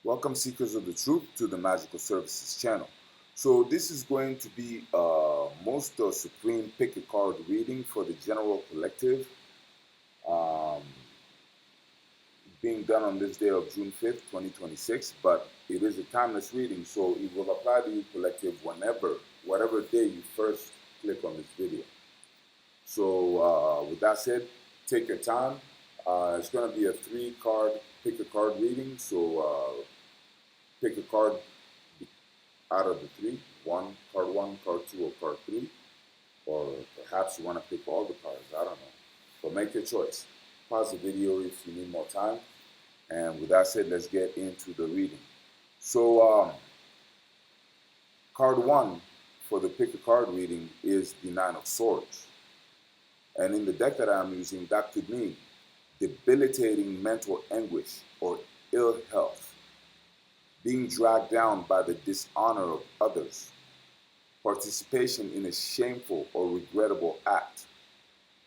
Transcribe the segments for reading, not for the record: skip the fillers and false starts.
Welcome seekers of the truth to the Magical Services channel. So this is going to be most supreme pick a card reading for the general collective, um, being done on this day of June 5th, 2026, but it is a timeless reading, so it will apply to you collective whatever day you first click on this video. So with that said, take your time. It's going to be a pick a card reading, so pick a card out of the three, one, card two, or card three, or perhaps you want to pick all the cards, I don't know. But make your choice. Pause the video if you need more time. And with that said, let's get into the reading. So, card one for the pick a card reading is the Nine of Swords. And in the deck that I'm using, that could mean debilitating mental anguish or ill health, being dragged down by the dishonor of others, participation in a shameful or regrettable act,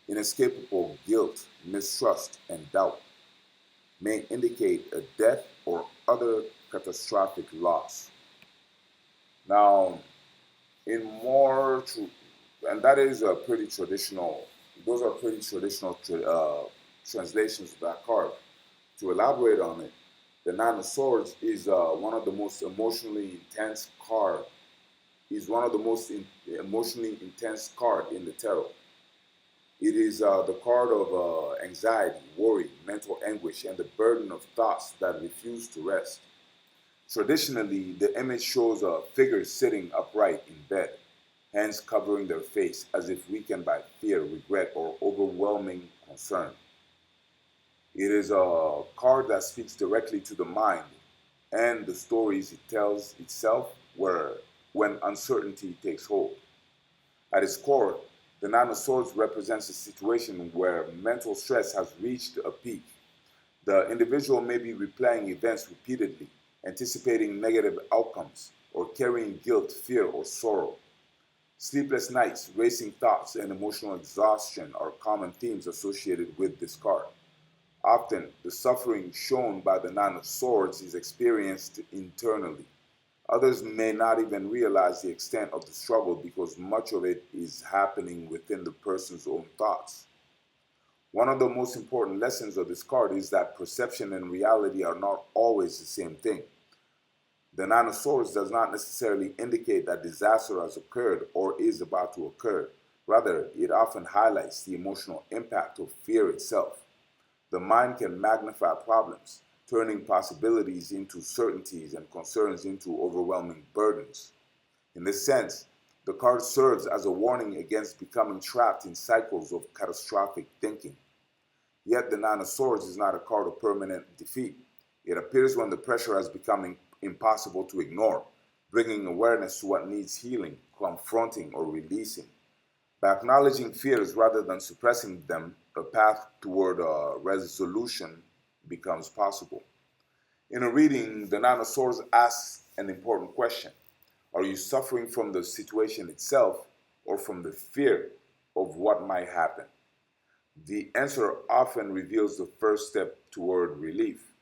inescapable guilt, mistrust, and doubt, may indicate a death or other catastrophic loss. Now, and that is a pretty traditional, those are pretty traditional translations of that card. To elaborate on it, the Nine of Swords is one of the most emotionally intense card. Is one of the most emotionally intense card in the tarot. It is the card of anxiety, worry, mental anguish, and the burden of thoughts that refuse to rest. Traditionally, the image shows a figure sitting upright in bed, hands covering their face as if weakened by fear, regret, or overwhelming concern. It is a card that speaks directly to the mind and the stories it tells itself when uncertainty takes hold. At its core, the Nine of Swords represents a situation where mental stress has reached a peak. The individual may be replaying events repeatedly, anticipating negative outcomes, or carrying guilt, fear, or sorrow. Sleepless nights, racing thoughts, and emotional exhaustion are common themes associated with this card. Often, the suffering shown by the Nine of Swords is experienced internally. Others may not even realize the extent of the struggle because much of it is happening within the person's own thoughts. One of the most important lessons of this card is that perception and reality are not always the same thing. The Nine of Swords does not necessarily indicate that disaster has occurred or is about to occur. Rather, it often highlights the emotional impact of fear itself. The mind can magnify problems, turning possibilities into certainties and concerns into overwhelming burdens. In this sense, the card serves as a warning against becoming trapped in cycles of catastrophic thinking. Yet the Nine of Swords is not a card of permanent defeat. It appears when the pressure has become impossible to ignore, bringing awareness to what needs healing, confronting, or releasing. By acknowledging fears rather than suppressing them, a path toward resolution becomes possible. In a reading, the Nine of Swords asks an important question. Are you suffering from the situation itself or from the fear of what might happen? The answer often reveals the first step toward relief.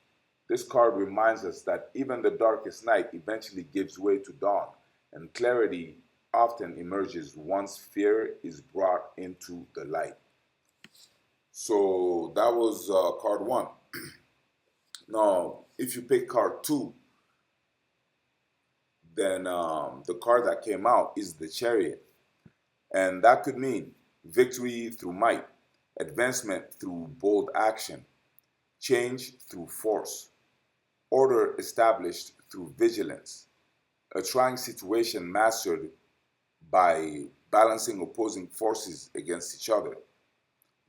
This card reminds us that even the darkest night eventually gives way to dawn, and clarity often emerges once fear is brought into the light. So that was card one. Now, if you pick card two, then the card that came out is the Chariot. And that could mean victory through might, advancement through bold action, change through force, order established through vigilance, a trying situation mastered by balancing opposing forces against each other.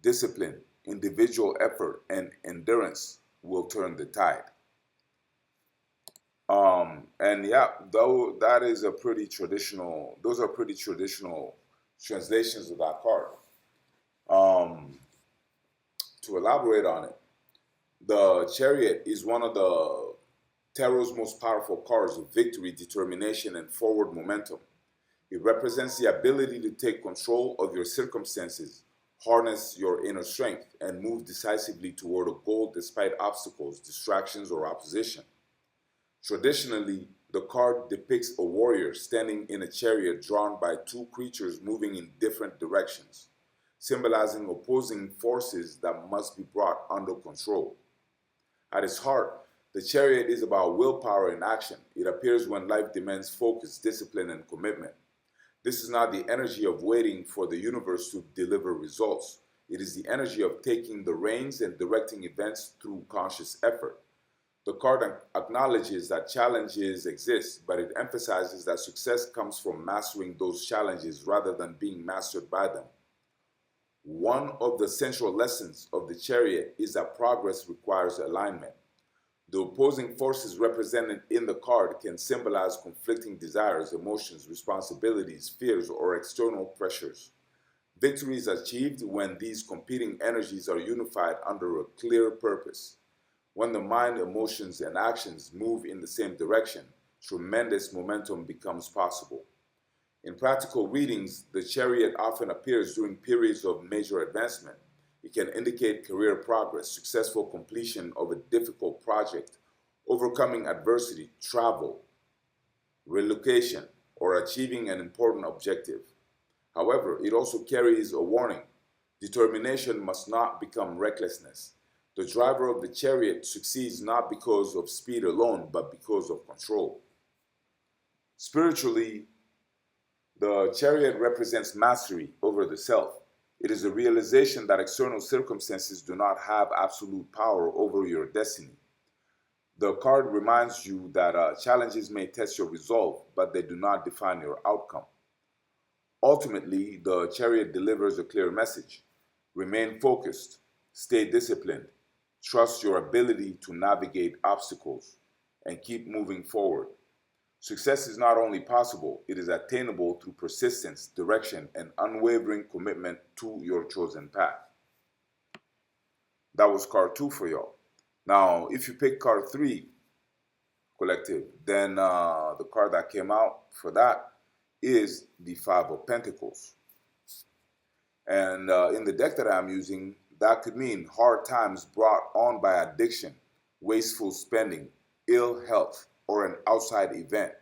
Discipline, individual effort, and endurance will turn the tide. And yeah, though that is a pretty traditional, those are pretty traditional translations of that card. Um, to elaborate on it, the Chariot is one of the Tarot's most powerful cards of victory, determination, and forward momentum. It represents the ability to take control of your circumstances, harness your inner strength, and move decisively toward a goal despite obstacles, distractions, or opposition. Traditionally, the card depicts a warrior standing in a chariot drawn by two creatures moving in different directions, symbolizing opposing forces that must be brought under control. At its heart, the chariot is about willpower and action. It appears when life demands focus, discipline, and commitment. This is not the energy of waiting for the universe to deliver results. It is the energy of taking the reins and directing events through conscious effort. The card acknowledges that challenges exist, but it emphasizes that success comes from mastering those challenges rather than being mastered by them. One of the central lessons of the chariot is that progress requires alignment. The opposing forces represented in the card can symbolize conflicting desires, emotions, responsibilities, fears, or external pressures. Victory is achieved when these competing energies are unified under a clear purpose. When the mind, emotions, and actions move in the same direction, tremendous momentum becomes possible. In practical readings, the chariot often appears during periods of major advancement. It can indicate career progress, successful completion of a difficult project, overcoming adversity, travel, relocation, or achieving an important objective. However, it also carries a warning. Determination must not become recklessness. The driver of the chariot succeeds not because of speed alone, but because of control. Spiritually, the chariot represents mastery over the self. It is a realization that external circumstances do not have absolute power over your destiny. The card reminds you that challenges may test your resolve, but they do not define your outcome. Ultimately, the chariot delivers a clear message. Remain focused, stay disciplined, trust your ability to navigate obstacles, and keep moving forward. Success is not only possible, it is attainable through persistence, direction, and unwavering commitment to your chosen path. That was card 2 for y'all. Now, if you pick card 3, collective, then the card that came out for that is the Five of Pentacles. And in the deck that I'm using, that could mean hard times brought on by addiction, wasteful spending, ill health, or an outside event.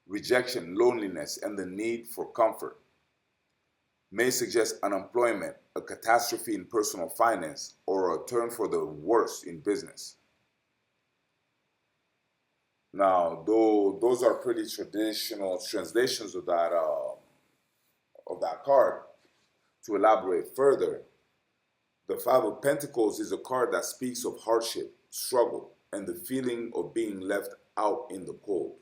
Rejection, loneliness, and the need for comfort. May suggest unemployment, a catastrophe in personal finance, or a turn for the worse in business. Now, though those are pretty traditional translations of that card, to elaborate further, the Five of Pentacles is a card that speaks of hardship, struggle, and the feeling of being left out in the cold.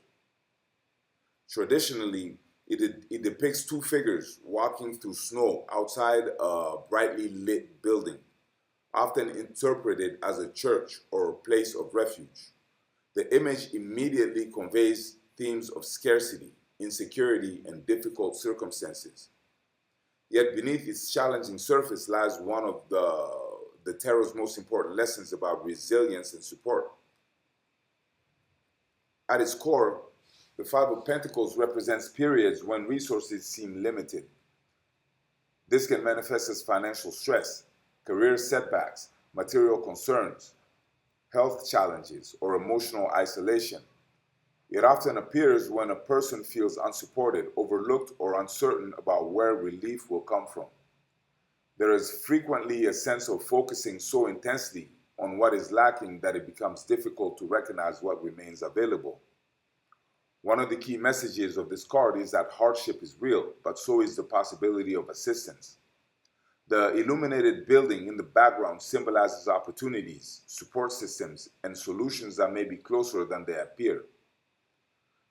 Traditionally, it depicts two figures walking through snow outside a brightly lit building, often interpreted as a church or a place of refuge. The image immediately conveys themes of scarcity, insecurity, and difficult circumstances. Yet beneath its challenging surface lies one of the tarot's most important lessons about resilience and support. At its core, the Five of Pentacles represents periods when resources seem limited. This can manifest as financial stress, career setbacks, material concerns, health challenges, or emotional isolation. It often appears when a person feels unsupported, overlooked, or uncertain about where relief will come from. There is frequently a sense of focusing so intensely on what is lacking that it becomes difficult to recognize what remains available. One of the key messages of this card is that hardship is real, but so is the possibility of assistance. The illuminated building in the background symbolizes opportunities, support systems, and solutions that may be closer than they appear.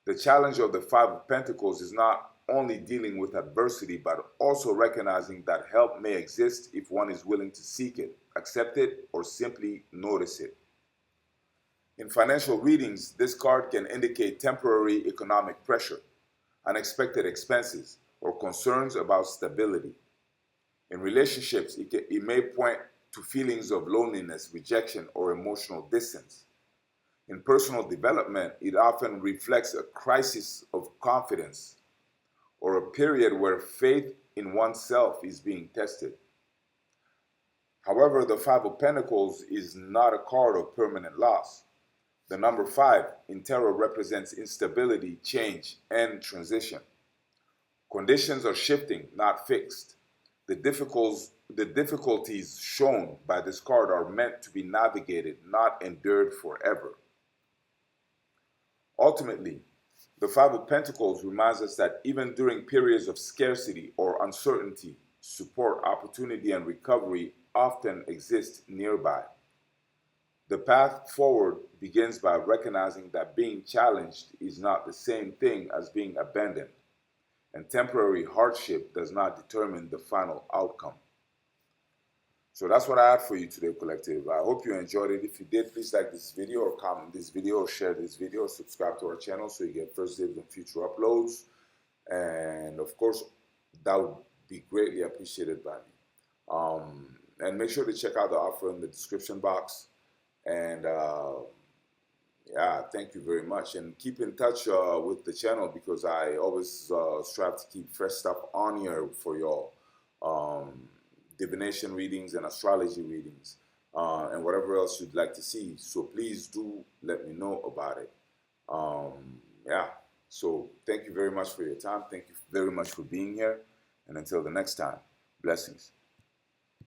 The challenge of the Five of Pentacles is not only dealing with adversity, but also recognizing that help may exist if one is willing to seek it, accept it, or simply notice it. In financial readings, this card can indicate temporary economic pressure, unexpected expenses, or concerns about stability. In relationships, it may point to feelings of loneliness, rejection, or emotional distance. In personal development, it often reflects a crisis of confidence or a period where faith in oneself is being tested. However, the Five of Pentacles is not a card of permanent loss. The number 5 in tarot represents instability, change, and transition. Conditions are shifting, not fixed. The difficulties shown by this card are meant to be navigated, not endured forever. Ultimately, the Five of Pentacles reminds us that even during periods of scarcity or uncertainty, support, opportunity, and recovery often exist nearby. The path forward begins by recognizing that being challenged is not the same thing as being abandoned, and temporary hardship does not determine the final outcome. So that's what I had for you today, collective. I hope you enjoyed it. If you did, please like this video or comment this video or share this video or subscribe to our channel so you get first dibs on future uploads. And of course, that would be greatly appreciated by me. And make sure to check out the offer in the description box. And yeah, thank you very much. And keep in touch with the channel because I always strive to keep fresh stuff on here for y'all. Divination readings and astrology readings and whatever else you'd like to see. So please do let me know about it. Yeah, so thank you very much for your time. Thank you very much for being here. And until the next time, blessings.